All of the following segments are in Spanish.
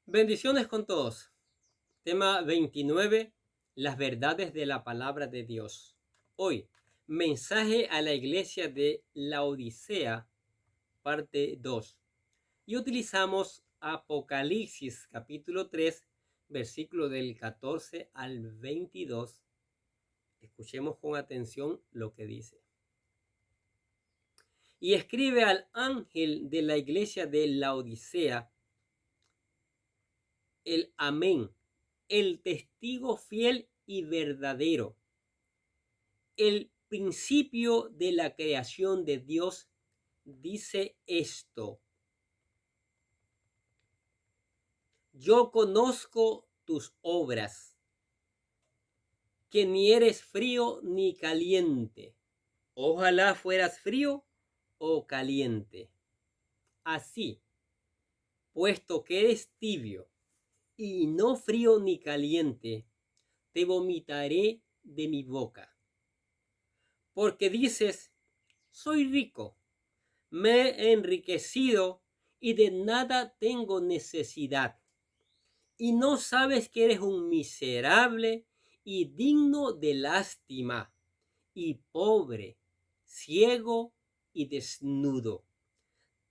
Bendiciones con todos. Tema 29. Las verdades de la palabra de Dios. Hoy, mensaje a la iglesia de Laodicea, parte 2. Y utilizamos Apocalipsis capítulo 3, versículo del 14 al 22. Escuchemos con atención lo que dice. Y escribe al ángel de la iglesia de Laodicea, el Amén, el testigo fiel y verdadero, el principio de la creación de Dios, dice esto: yo conozco tus obras, que ni eres frío ni caliente. Ojalá fueras frío o caliente. Así, puesto que eres tibio y no frío ni caliente, te vomitaré de mi boca. Porque dices: soy rico, me he enriquecido y de nada tengo necesidad. Y no sabes que eres un miserable y digno de lástima, y pobre, ciego y desnudo.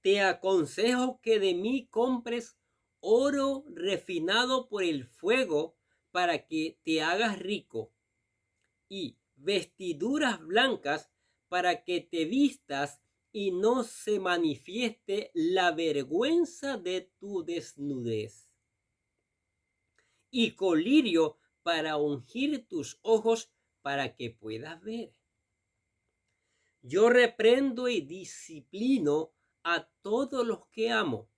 Te aconsejo que de mí compres oro refinado por el fuego para que te hagas rico, y vestiduras blancas para que te vistas y no se manifieste la vergüenza de tu desnudez, y colirio para ungir tus ojos para que puedas ver. Yo reprendo y disciplino a todos los que amo.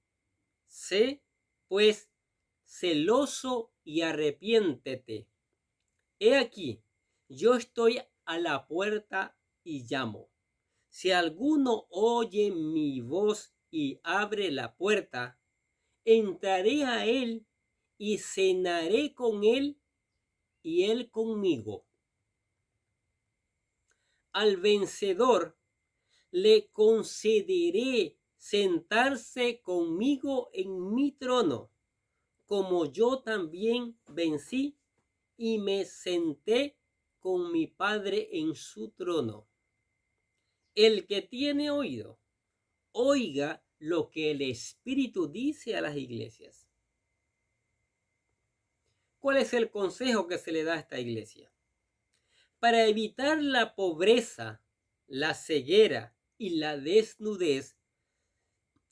Sé, pues, celoso y arrepiéntete. He aquí, yo estoy a la puerta y llamo. Si alguno oye mi voz y abre la puerta, entraré a él y cenaré con él y él conmigo. Al vencedor le concederé sentarse conmigo en mi trono, como yo también vencí y me senté con mi Padre en su trono. El que tiene oído, oiga lo que el Espíritu dice a las iglesias. ¿Cuál es el consejo que se le da a esta iglesia? Para evitar la pobreza, la ceguera y la desnudez,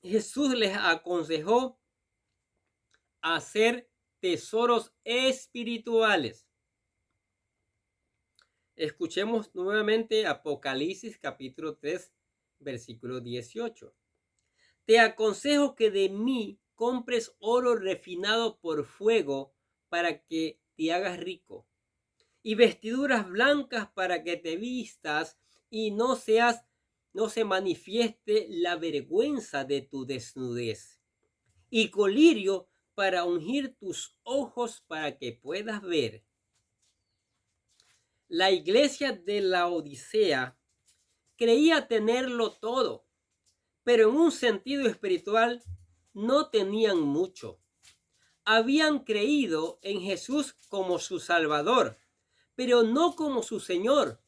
Jesús les aconsejó hacer tesoros espirituales. Escuchemos nuevamente Apocalipsis capítulo 3, versículo 18. Te aconsejo que de mí compres oro refinado por fuego para que te hagas rico, y vestiduras blancas para que te vistas y no se manifieste la vergüenza de tu desnudez, y colirio para ungir tus ojos para que puedas ver. La iglesia de la Odisea creía tenerlo todo, pero en un sentido espiritual no tenían mucho. Habían creído en Jesús como su Salvador, pero no como su Señor.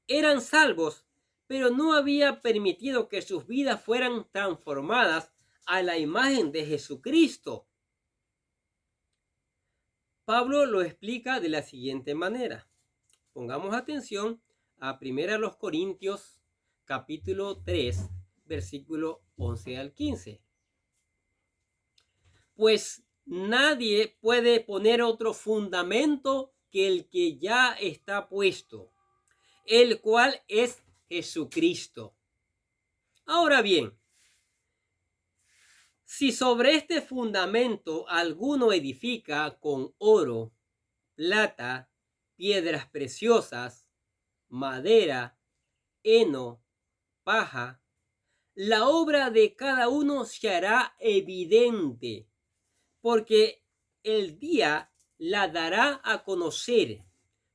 Eran salvos, pero no había permitido que sus vidas fueran transformadas a la imagen de Jesucristo. Pablo lo explica de la siguiente manera. Pongamos atención a 1 Corintios capítulo 3, versículo 11 al 15. Pues nadie puede poner otro fundamento que el que ya está puesto, el cual es Jesucristo. Ahora bien, si sobre este fundamento alguno edifica con oro, plata, piedras preciosas, madera, heno, paja, la obra de cada uno se hará evidente, porque el día la dará a conocer,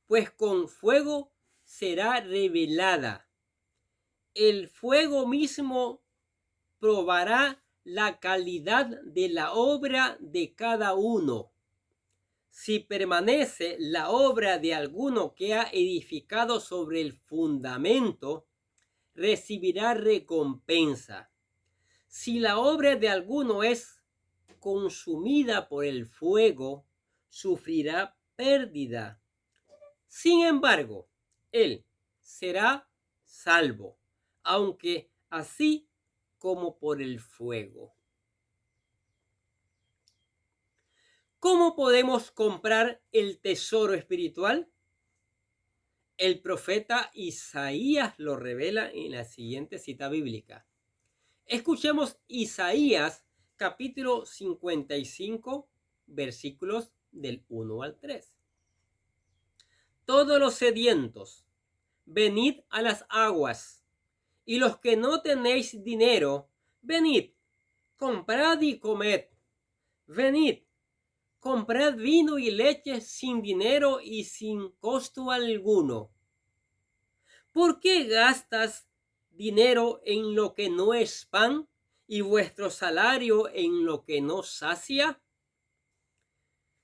pues con fuego será revelada. El fuego mismo probará la calidad de la obra de cada uno. Si permanece la obra de alguno que ha edificado sobre el fundamento, recibirá recompensa. Si la obra de alguno es consumida por el fuego, sufrirá pérdida. Sin embargo, él será salvo, aunque así como por el fuego. ¿Cómo podemos comprar el tesoro espiritual? El profeta Isaías lo revela en la siguiente cita bíblica. Escuchemos Isaías capítulo 55, versículos del 1 al 3. Todos los sedientos, venid a las aguas, y los que no tenéis dinero, venid, comprad y comed. Venid, comprad vino y leche sin dinero y sin costo alguno. ¿Por qué gastas dinero en lo que no es pan y vuestro salario en lo que no sacia?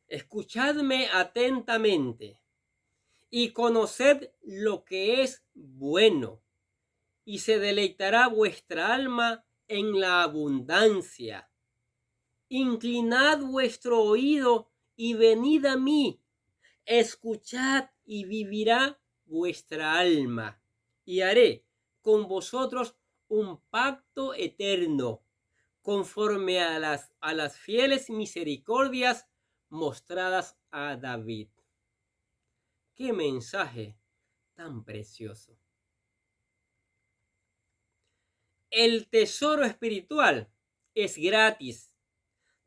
Escuchadme atentamente y conoced lo que es bueno, y se deleitará vuestra alma en la abundancia. Inclinad vuestro oído y venid a mí, escuchad y vivirá vuestra alma, y haré con vosotros un pacto eterno, conforme a las fieles misericordias mostradas a David. ¡Qué mensaje tan precioso! El tesoro espiritual es gratis.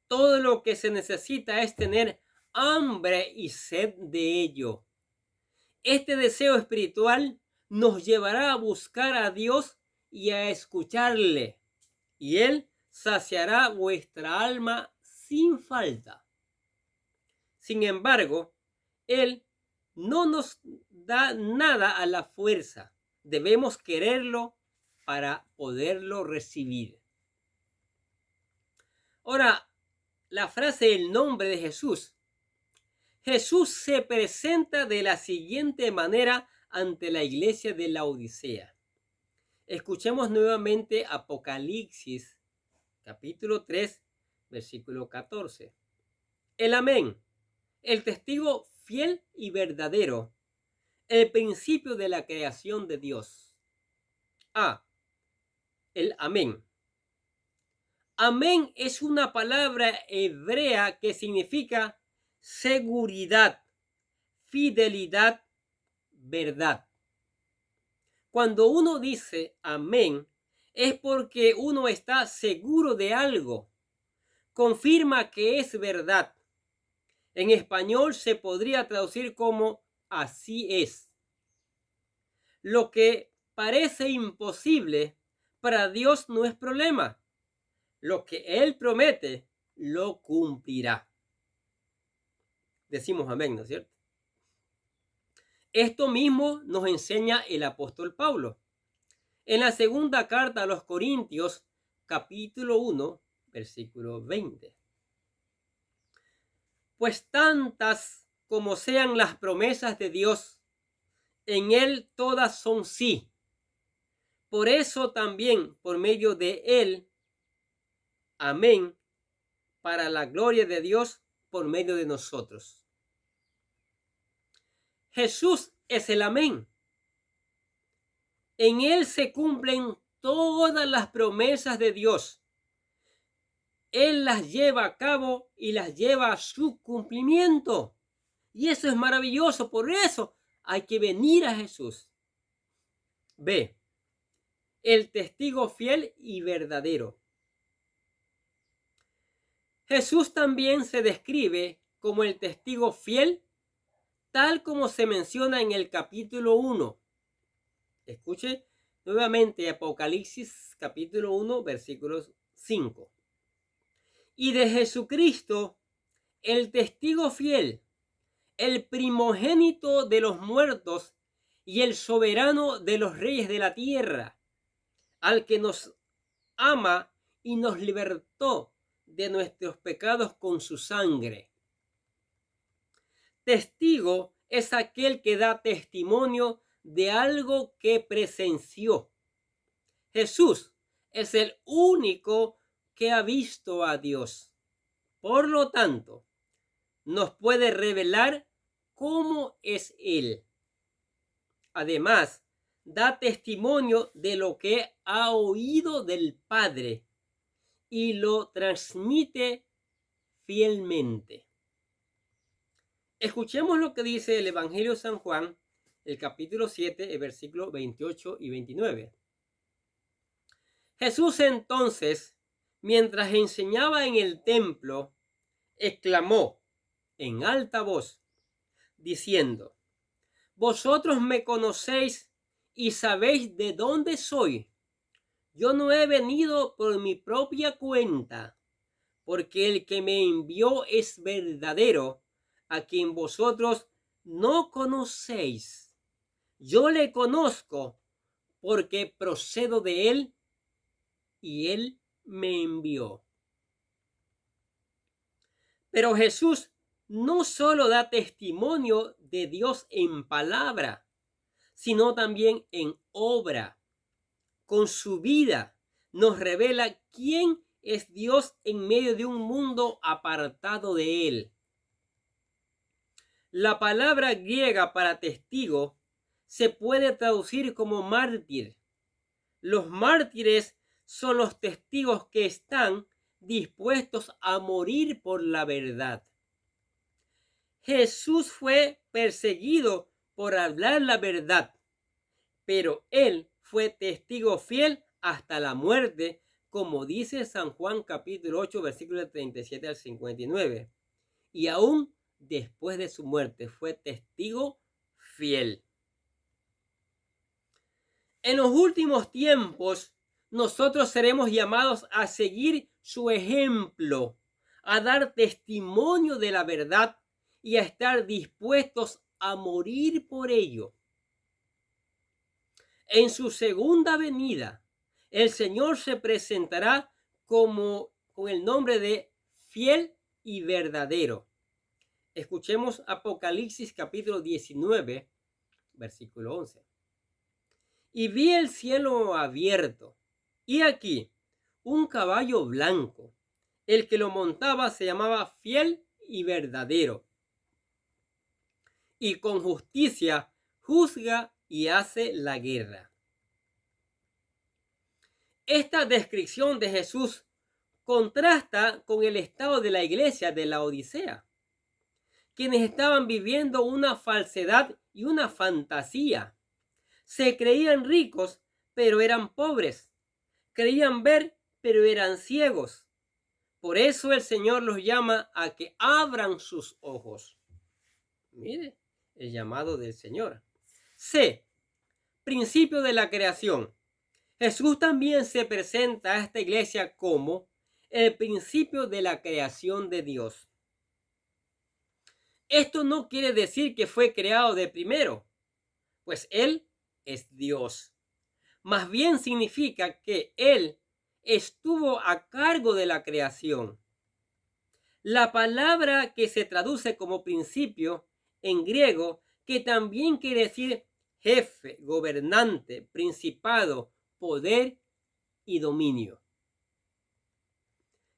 Todo lo que se necesita es tener hambre y sed de ello. Este deseo espiritual nos llevará a buscar a Dios y a escucharle, y Él saciará vuestra alma sin falta. Sin embargo, Él no nos da nada a la fuerza. Debemos quererlo para poderlo recibir. Ahora, la frase "el nombre de Jesús". Jesús se presenta de la siguiente manera ante la iglesia de la Odisea. Escuchemos nuevamente Apocalipsis, capítulo 3, versículo 14. El amén, el testigo fiel y verdadero, el principio de la creación de Dios. El amén. Amén es una palabra hebrea que significa seguridad, fidelidad, verdad. Cuando uno dice amén, es porque uno está seguro de algo, confirma que es verdad. En español se podría traducir como así es. Lo que parece imposible para Dios no es problema. Lo que Él promete, lo cumplirá. Decimos amén, ¿no es cierto? Esto mismo nos enseña el apóstol Pablo. En la segunda carta a los Corintios, capítulo 1, versículo 20. Pues tantas como sean las promesas de Dios, en Él todas son sí. Por eso también, por medio de Él, amén, para la gloria de Dios por medio de nosotros. Jesús es el amén. En Él se cumplen todas las promesas de Dios. Él las lleva a cabo y las lleva a su cumplimiento. Y eso es maravilloso. Por eso hay que venir a Jesús. B. El testigo fiel y verdadero. Jesús también se describe como el testigo fiel, tal como se menciona en el capítulo 1. Escuche nuevamente Apocalipsis capítulo 1, versículos 5. Y de Jesucristo, el testigo fiel, el primogénito de los muertos y el soberano de los reyes de la tierra, al que nos ama y nos libertó de nuestros pecados con su sangre. Testigo es aquel que da testimonio de algo que presenció. Jesús es el único que ha visto a Dios. Por lo tanto, nos puede revelar cómo es Él. Además, da testimonio de lo que ha oído del Padre y lo transmite fielmente. Escuchemos lo que dice el Evangelio de San Juan, el capítulo 7, el versículo 28 y 29. Jesús entonces, mientras enseñaba en el templo, exclamó en alta voz, diciendo: Vosotros me conocéis y sabéis de dónde soy. Yo no he venido por mi propia cuenta, porque el que me envió es verdadero, a quien vosotros no conocéis. Yo le conozco porque procedo de él y él me envió. Pero Jesús no solo da testimonio de Dios en palabra, sino también en obra. Con su vida nos revela quién es Dios en medio de un mundo apartado de él. La palabra griega para testigo se puede traducir como mártir. Los mártires son los testigos que están dispuestos a morir por la verdad. Jesús fue perseguido por hablar la verdad, pero él fue testigo fiel hasta la muerte, como dice San Juan capítulo 8, versículos 37 al 59. Y aún después de su muerte fue testigo fiel. En los últimos tiempos, nosotros seremos llamados a seguir su ejemplo, a dar testimonio de la verdad y a estar dispuestos a morir por ello. En su segunda venida, el Señor se presentará con el nombre de fiel y verdadero. Escuchemos Apocalipsis capítulo 19, versículo 11. Y vi el cielo abierto, y aquí un caballo blanco. El que lo montaba se llamaba Fiel y Verdadero, y con justicia juzga y hace la guerra. Esta descripción de Jesús contrasta con el estado de la iglesia de la Odisea, quienes estaban viviendo una falsedad y una fantasía. Se creían ricos, pero eran pobres. Creían ver, pero eran ciegos. Por eso el Señor los llama a que abran sus ojos. Mire el llamado del Señor. C. Principio de la creación. Jesús también se presenta a esta iglesia como el principio de la creación de Dios. Esto no quiere decir que fue creado de primero, pues Él es Dios. Más bien significa que Él estuvo a cargo de la creación. La palabra que se traduce como principio en griego, que también quiere decir jefe, gobernante, principado, poder y dominio.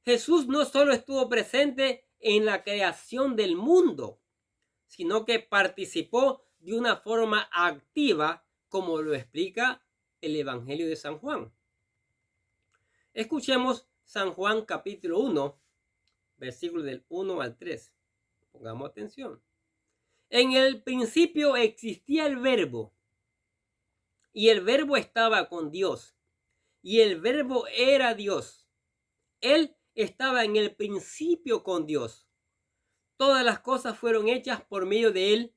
Jesús no solo estuvo presente en la creación del mundo, sino que participó de una forma activa, como lo explica el Evangelio de San Juan. Escuchemos San Juan capítulo 1, versículos del 1 al 3. Pongamos atención. En el principio existía el Verbo, y el Verbo estaba con Dios, y el Verbo era Dios. Él estaba en el principio con Dios. Todas las cosas fueron hechas por medio de Él,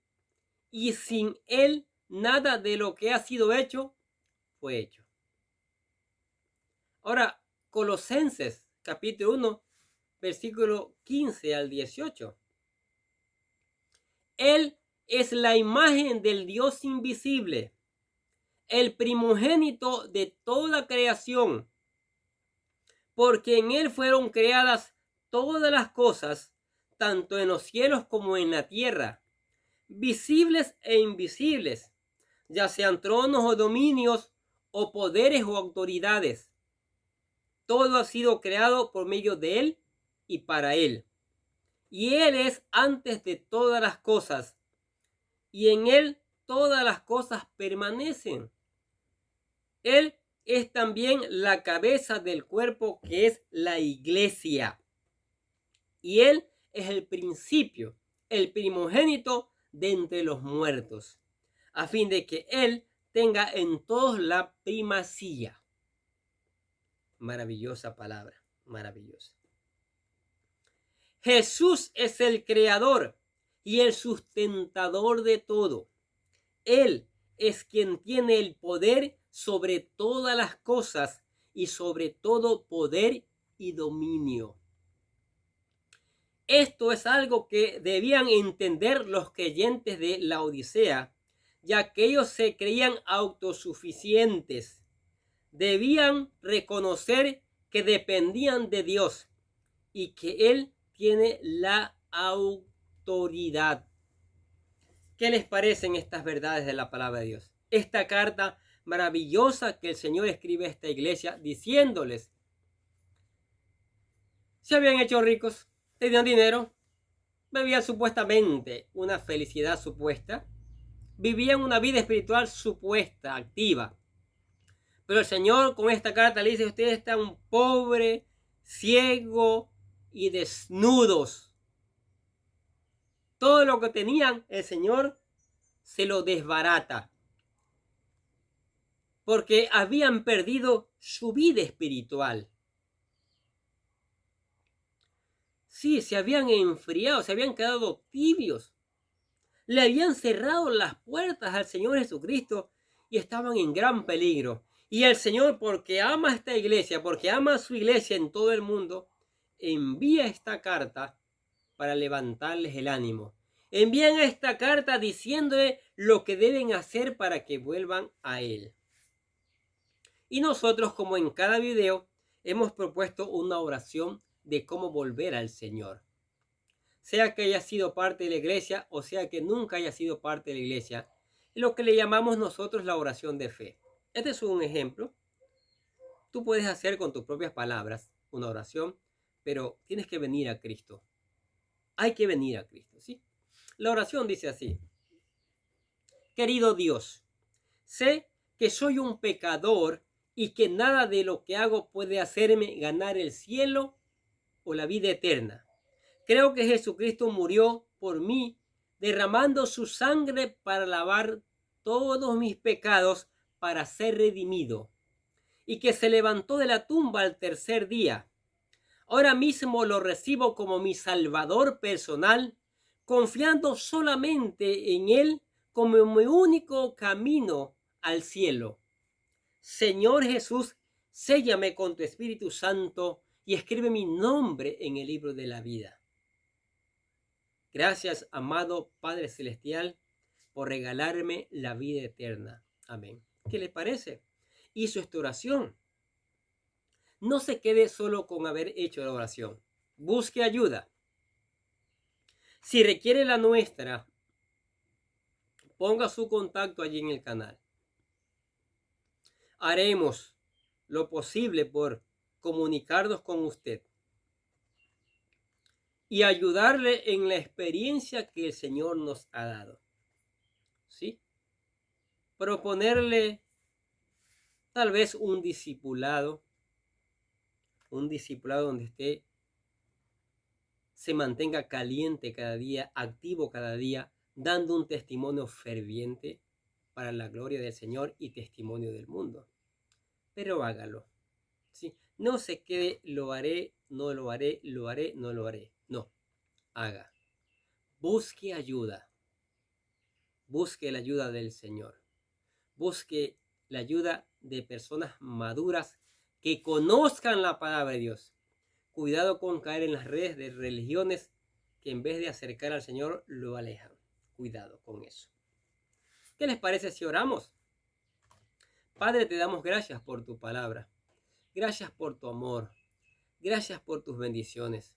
y sin Él nada de lo que ha sido hecho fue hecho. Ahora, Colosenses capítulo 1, versículo 15 al 18. Él es la imagen del Dios invisible, el primogénito de toda creación, porque en él fueron creadas todas las cosas, tanto en los cielos como en la tierra, visibles e invisibles, ya sean tronos o dominios, o poderes o autoridades. Todo ha sido creado por medio de él y para él. Y él es antes de todas las cosas, y en él todas las cosas permanecen. Él es también la cabeza del cuerpo, que es la iglesia. Y él es el principio, el primogénito de entre los muertos, a fin de que él tenga en todos la primacía. Maravillosa palabra, maravillosa. Jesús es el creador y el sustentador de todo. Él es quien tiene el poder sobre todas las cosas y sobre todo poder y dominio. Esto es algo que debían entender los creyentes de la Odisea, ya que ellos se creían autosuficientes. Debían reconocer que dependían de Dios y que Él tiene la autoridad. ¿Qué les parecen estas verdades de la palabra de Dios? Esta carta maravillosa que el Señor escribe a esta iglesia diciéndoles: se habían hecho ricos, tenían dinero, vivían supuestamente una felicidad supuesta, vivían una vida espiritual supuesta, activa. Pero el Señor con esta carta le dice: ustedes están pobres, ciegos y desnudos. Todo lo que tenían, el Señor se lo desbarata, porque habían perdido su vida espiritual. Sí, se habían enfriado, se habían quedado tibios. Le habían cerrado las puertas al Señor Jesucristo y estaban en gran peligro. Y el Señor, porque ama esta iglesia, porque ama a su iglesia en todo el mundo, envía esta carta para levantarles el ánimo. Envían esta carta diciéndole lo que deben hacer para que vuelvan a Él. Y nosotros, como en cada video, hemos propuesto una oración de cómo volver al Señor. Sea que haya sido parte de la iglesia o sea que nunca haya sido parte de la iglesia, lo que le llamamos nosotros la oración de fe. Este es un ejemplo. Tú puedes hacer con tus propias palabras una oración, pero tienes que venir a Cristo. Hay que venir a Cristo, ¿sí? La oración dice así: querido Dios, sé que soy un pecador y que nada de lo que hago puede hacerme ganar el cielo o la vida eterna. Creo que Jesucristo murió por mí, derramando su sangre para lavar todos mis pecados, para ser redimido, y que se levantó de la tumba al tercer día. Ahora mismo lo recibo como mi Salvador personal, confiando solamente en Él como mi único camino al cielo. Señor Jesús, séllame con tu Espíritu Santo y escribe mi nombre en el libro de la vida. Gracias, amado Padre Celestial, por regalarme la vida eterna. Amén. ¿Qué le parece? Hizo esta oración. No se quede solo con haber hecho la oración. Busque ayuda. Si requiere la nuestra, ponga su contacto allí en el canal. Haremos lo posible por comunicarnos con usted y ayudarle en la experiencia que el Señor nos ha dado. ¿Sí? Proponerle tal vez un discipulado donde usted se mantenga caliente cada día, activo cada día, dando un testimonio ferviente para la gloria del Señor y testimonio del mundo. Pero hágalo. ¿Sí? No se quede, lo haré, no lo haré, lo haré, no lo haré. No, haga. Busque ayuda. Busque la ayuda del Señor. Busque la ayuda de personas maduras que conozcan la palabra de Dios. Cuidado con caer en las redes de religiones que en vez de acercar al Señor lo alejan. Cuidado con eso. ¿Qué les parece si oramos? Padre, te damos gracias por tu palabra. Gracias por tu amor. Gracias por tus bendiciones.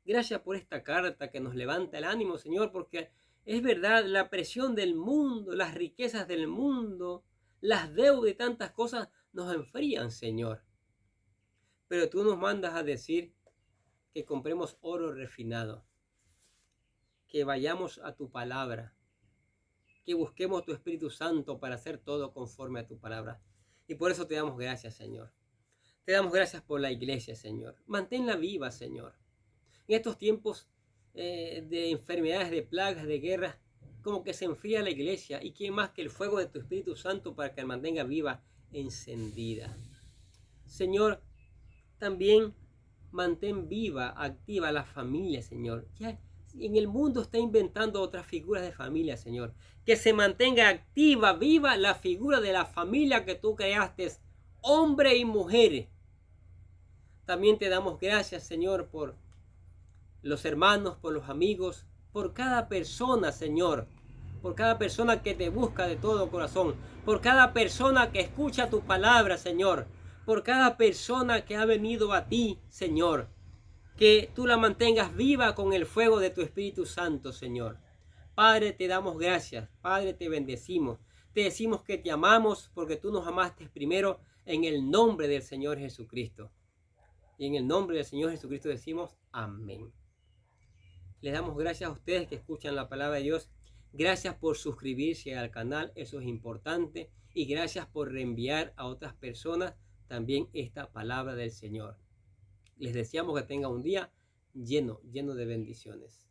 Gracias por esta carta que nos levanta el ánimo, Señor, porque es verdad, la presión del mundo, las riquezas del mundo, las deudas y tantas cosas nos enfrían, Señor. Pero tú nos mandas a decir que compremos oro refinado, que vayamos a tu palabra, que busquemos tu Espíritu Santo para hacer todo conforme a tu palabra. Y por eso te damos gracias, Señor. Te damos gracias por la iglesia, Señor. Manténla viva, Señor. En estos tiempos de enfermedades, de plagas, de guerras, como que se enfría la iglesia. Y quién más que el fuego de tu Espíritu Santo para que la mantenga viva, encendida. Señor, también mantén viva, activa la familia, Señor. Ya en el mundo está inventando otras figuras de familia, Señor. Que se mantenga activa, viva la figura de la familia que tú creaste, hombre y mujer. También te damos gracias, Señor, por los hermanos, por los amigos, por cada persona, Señor. Por cada persona que te busca de todo corazón. Por cada persona que escucha tu palabra, Señor. Por cada persona que ha venido a ti, Señor. Que tú la mantengas viva con el fuego de tu Espíritu Santo, Señor. Padre, te damos gracias. Padre, te bendecimos. Te decimos que te amamos porque tú nos amaste primero en el nombre del Señor Jesucristo. Y en el nombre del Señor Jesucristo decimos amén. Les damos gracias a ustedes que escuchan la palabra de Dios. Gracias por suscribirse al canal, eso es importante. Y gracias por reenviar a otras personas también esta palabra del Señor. Les deseamos que tengan un día lleno de bendiciones.